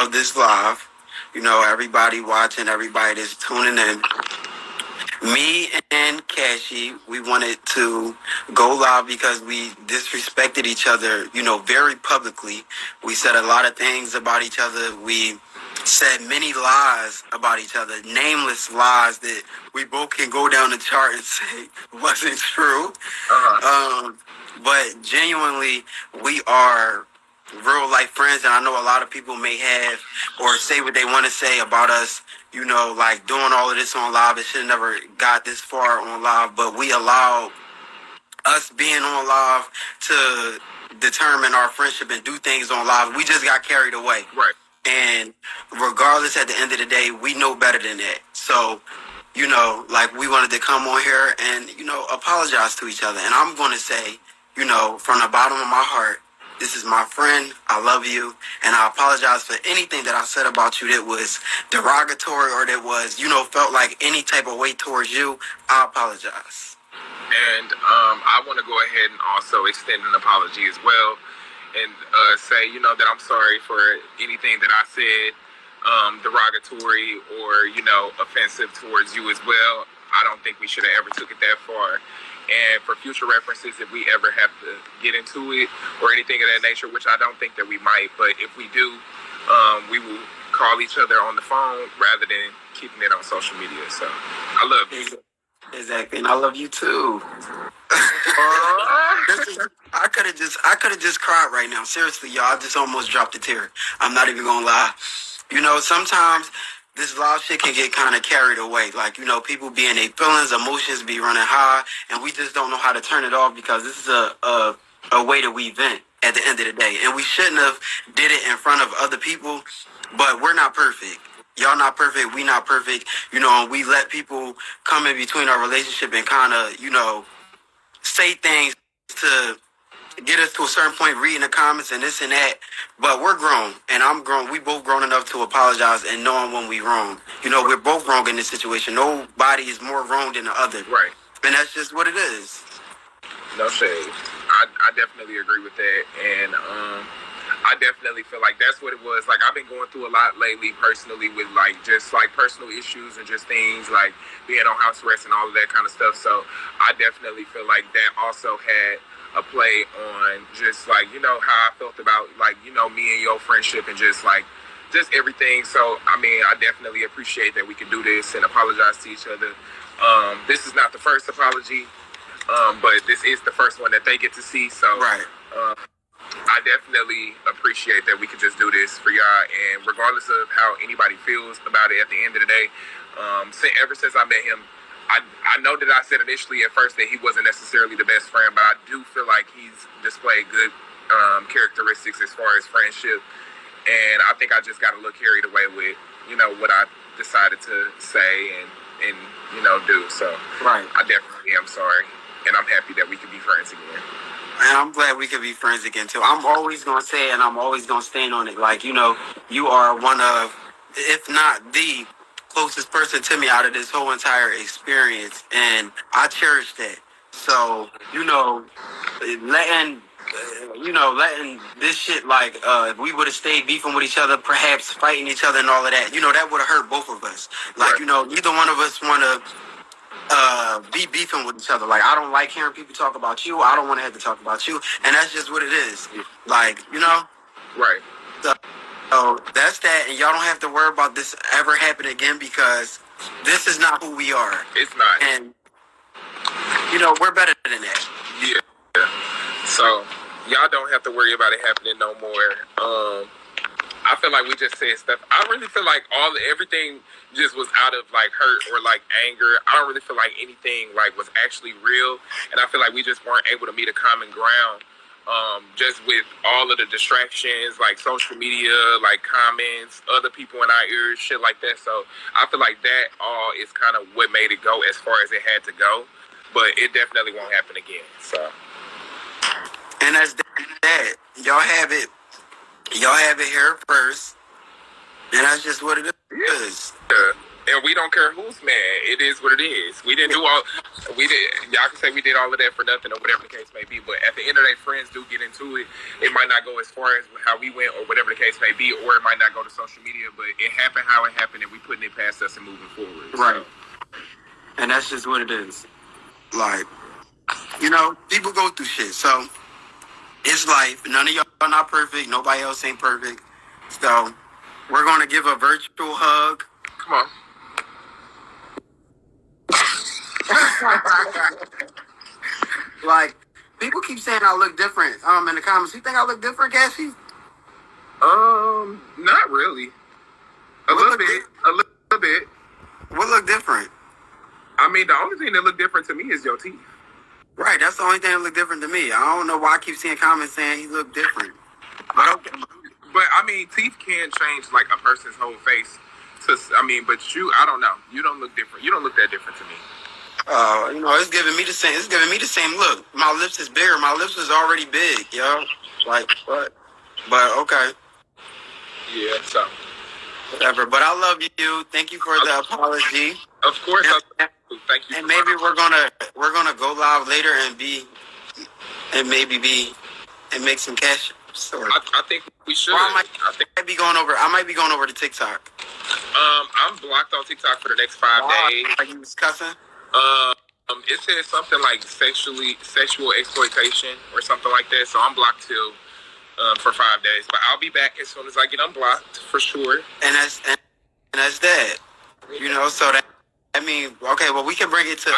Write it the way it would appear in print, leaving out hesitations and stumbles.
of this live. You know, everybody watching, everybody that's tuning in. Me and Cashy, we wanted to go live because we disrespected each other, you know, very publicly. We said a lot of things about each other. We said many lies about each other, nameless lies that we both can go down the chart and say wasn't true. But genuinely, we are real life friends, and I know a lot of people may have or say what they want to say about us, you know, like doing all of this on live. It should have never got this far on live, but we allowed us being on live to determine our friendship and do things on live. We just got carried away. Right. And regardless, at the end of the day, we know better than that. So, you know, like we wanted to come on here and, you know, apologize to each other. And I'm going to say, you know, from the bottom of my heart, this is my friend. I love you. And I apologize for anything that I said about you that was derogatory or that was, you know, felt like any type of way towards you. I apologize. And I want to go ahead and also extend an apology as well and say, you know, that I'm sorry for anything that I said derogatory or, you know, offensive towards you as well. I don't think we should have ever took it that far. And for future references, if we ever have to get into it or anything of that nature, which I don't think that we might, but if we do, we will call each other on the phone rather than keeping it on social media. So I love you. Exactly, and I love you too. I could have just cried right now. Seriously, y'all, I just almost dropped a tear. I'm not even gonna lie. You know, sometimes this live shit can get kind of carried away. Like, you know, people be in their feelings, emotions be running high, and we just don't know how to turn it off because this is a way that we vent at the end of the day. And we shouldn't have did it in front of other people, but we're not perfect. Y'all not perfect, we not perfect. You know, and we let people come in between our relationship and kind of, you know, say things to get us to a certain point, reading the comments and this and that. But we're grown, and I'm grown. We both grown enough to apologize and knowing when we wrong. You know, we're both wrong in this situation. Nobody is more wrong than the other. Right. And that's just what it is. No shade. I definitely agree with that. And I definitely feel like that's what it was. Like, I've been going through a lot lately personally with, like, just, like, personal issues and just things, like, being on house arrest and all of that kind of stuff. So I definitely feel like that also had a play on just, like, you know, how I felt about, like, you know, me and your friendship and just, like, just everything. So, I mean, I definitely appreciate that we can do this and apologize to each other. This is not the first apology, but this is the first one that they get to see. So, Right. I definitely appreciate that we could just do this for y'all, and regardless of how anybody feels about it, at the end of the day, ever since I met him, I know that I said initially at first that he wasn't necessarily the best friend, but I do feel like he's displayed good characteristics as far as friendship, and I think I just got a little carried away with, you know, what I decided to say and you know, do. So Right. I definitely am sorry, and I'm happy that we can be friends again. And I'm glad we could be friends again too. I'm always gonna say, and I'm always gonna stand on it. Like, you know, you are one of, if not the closest person to me out of this whole entire experience, and I cherish that. So, you know, letting this shit, like, if we would have stayed beefing with each other, perhaps fighting each other and all of that, you know, that would have hurt both of us. Like, you know, neither one of us want to be beefing with each other. Like, I don't like hearing people talk about you. I don't want to have to talk about you. And that's just what it is. Like, you know? Right. So that's that. And y'all don't have to worry about this ever happening again because this is not who we are. It's not. And, you know, we're better than that. Yeah. So y'all don't have to worry about it happening no more. I feel like we just said stuff. I really feel like everything just was out of, like, hurt or, like, anger. I don't really feel like anything, like, was actually real. And I feel like we just weren't able to meet a common ground. Just with all of the distractions, like social media, like comments, other people in our ears, shit like that. So I feel like that all is kind of what made it go as far as it had to go. But it definitely won't happen again. So. And that's that. Y'all have it here first. And that's just what it is. Yeah. And we don't care who's mad. It is what it is. We didn't do all. We did. Y'all can say we did all of that for nothing or whatever the case may be. But at the end of the day, friends do get into it. It might not go as far as how we went or whatever the case may be, or it might not go to social media. But it happened how it happened, and we putting it past us and moving forward. Right. So. And that's just what it is. Like, you know, people go through shit. So it's life. None of y'all are not perfect. Nobody else ain't perfect. So we're gonna give a virtual hug. Come on. Like, people keep saying I look different. In the comments, you think I look different, Cashy? Not really. A little bit. What look different? I mean, the only thing that look different to me is your teeth. Right, that's the only thing that look different to me. I don't know why I keep seeing comments saying he look different. But I mean, teeth can change like a person's whole face. But I don't know. You don't look different. You don't look that different to me. You know, it's giving me the same. It's giving me the same look. My lips is bigger. My lips was already big, yo. Like what? But okay. Yeah. So. Whatever. But I love you. Thank you for the apology. Of course. Thank you. And maybe we're gonna go live later and make some cash. Sorry. I think we should. I might be going over to TikTok. I'm blocked on TikTok for the next 5 days. Are you discussing? It says something like sexual exploitation or something like that. So I'm blocked till for 5 days. But I'll be back as soon as I get unblocked for sure. And that's that. You know, so that I mean, okay, well we can bring it to